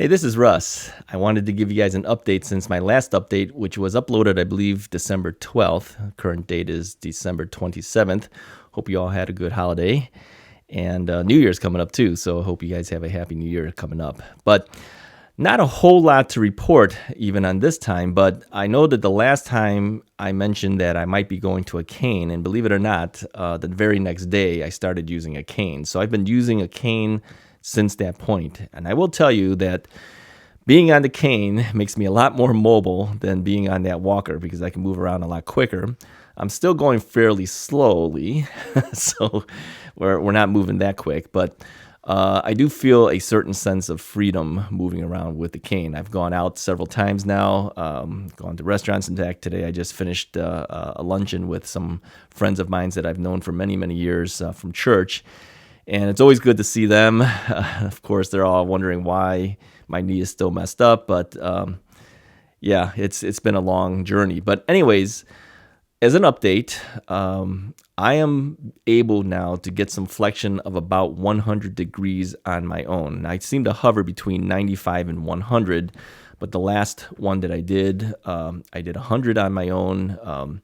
Hey, this is Russ. I wanted to give you guys an update since my last update, which was uploaded, I believe, December 12th. Current date is December 27th. Hope you all had a good holiday. And New Year's coming up too, so I hope you guys have a happy New Year coming up. But not a whole lot to report even on this time, but I know that the last time I mentioned that I might be going to a cane, and believe it or not, the very next day I started using a cane. So I've been using a cane since that point. And I will tell you that being on the cane makes me a lot more mobile than being on that walker because I can move around a lot quicker. I'm still going fairly slowly, so we're not moving that quick, but I do feel a certain sense of freedom moving around with the cane. I've gone out several times now, gone to restaurants. In fact, today I just finished a luncheon with some friends of mine that I've known for many, many years from church. And it's always good to see them. Of course, they're all wondering why my knee is still messed up. But yeah, it's been a long journey. But anyways, as an update, I am able now to get some flexion of about 100 degrees on my own. I seem to hover between 95 and 100. But the last one that I did 100 on my own.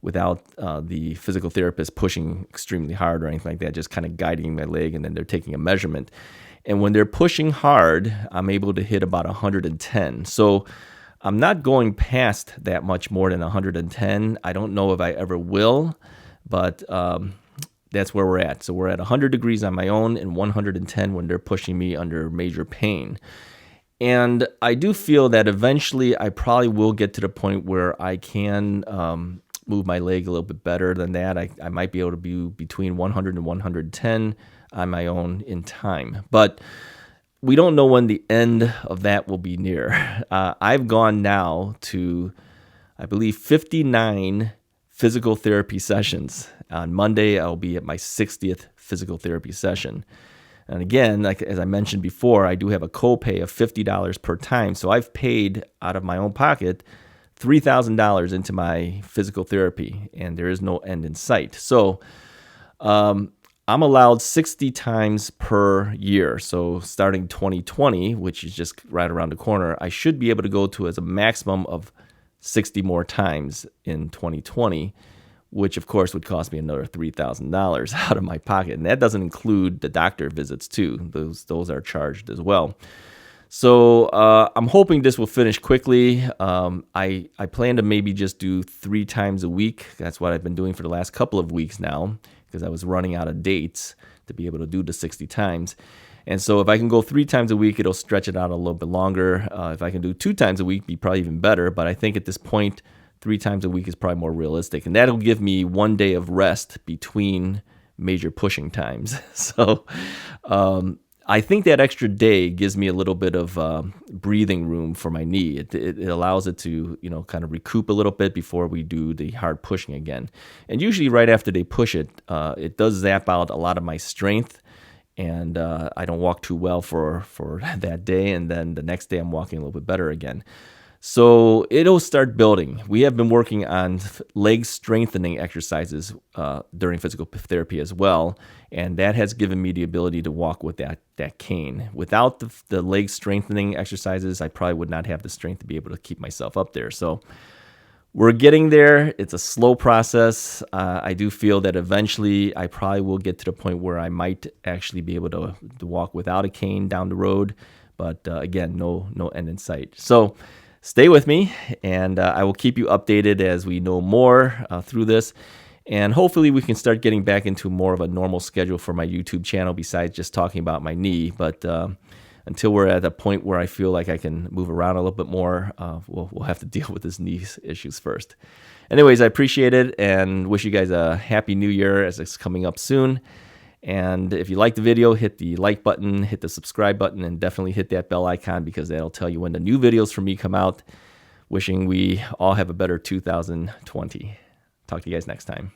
Without the physical therapist pushing extremely hard or anything like that, just kind of guiding my leg, and then they're taking a measurement. And when they're pushing hard, I'm able to hit about 110. So I'm not going past that much more than 110. I don't know if I ever will, but that's where we're at. So we're at 100 degrees on my own and 110 when they're pushing me under major pain. And I do feel that eventually I probably will get to the point where I can move my leg a little bit better than that. I might be able to be between 100 and 110 on my own in time. But we don't know when the end of that will be near. I've gone now to, I believe, 59 physical therapy sessions. On Monday, I'll be at my 60th physical therapy session. And again, like as I mentioned before, I do have a copay of $50 per time. So I've paid out of my own pocket $3,000 into my physical therapy, and there is no end in sight. So I'm allowed 60 times per year. So starting 2020, which is just right around the corner, I should be able to go to as a maximum of 60 more times in 2020, which of course would cost me another $3,000 out of my pocket. And that doesn't include the doctor visits too. Those are charged as well. So I'm hoping this will finish quickly. I plan to maybe just do 3 times a week. That's what I've been doing for the last couple of weeks now because I was running out of dates to be able to do the 60 times. And so if I can go 3 times a week, it'll stretch it out a little bit longer. If I can do 2 times a week, it'd be probably even better. But I think at this point, 3 times a week is probably more realistic. And that'll give me 1 day of rest between major pushing times. So I think that extra day gives me a little bit of breathing room for my knee. It allows it to, kind of recoup a little bit before we do the hard pushing again. And usually right after they push it, it does zap out a lot of my strength, and I don't walk too well for that day. And then the next day I'm walking a little bit better again. So it'll start building. We have been working on leg strengthening exercises during physical therapy as well, and that has given me the ability to walk with that cane. Without the leg strengthening exercises, I probably would not have the strength to be able to keep myself up there. So we're getting there. It's a slow process. I do feel that eventually I probably will get to the point where I might actually be able to walk without a cane down the road, but again, no end in sight. So stay with me, and I will keep you updated as we know more through this. And hopefully we can start getting back into more of a normal schedule for my YouTube channel besides just talking about my knee. But until we're at a point where I feel like I can move around a little bit more, we'll have to deal with this knee issues first. Anyways, I appreciate it and wish you guys a happy new year as it's coming up soon. And if you like the video, hit the like button, hit the subscribe button, and definitely hit that bell icon because that'll tell you when the new videos from me come out. Wishing we all have a better 2020. Talk to you guys next time.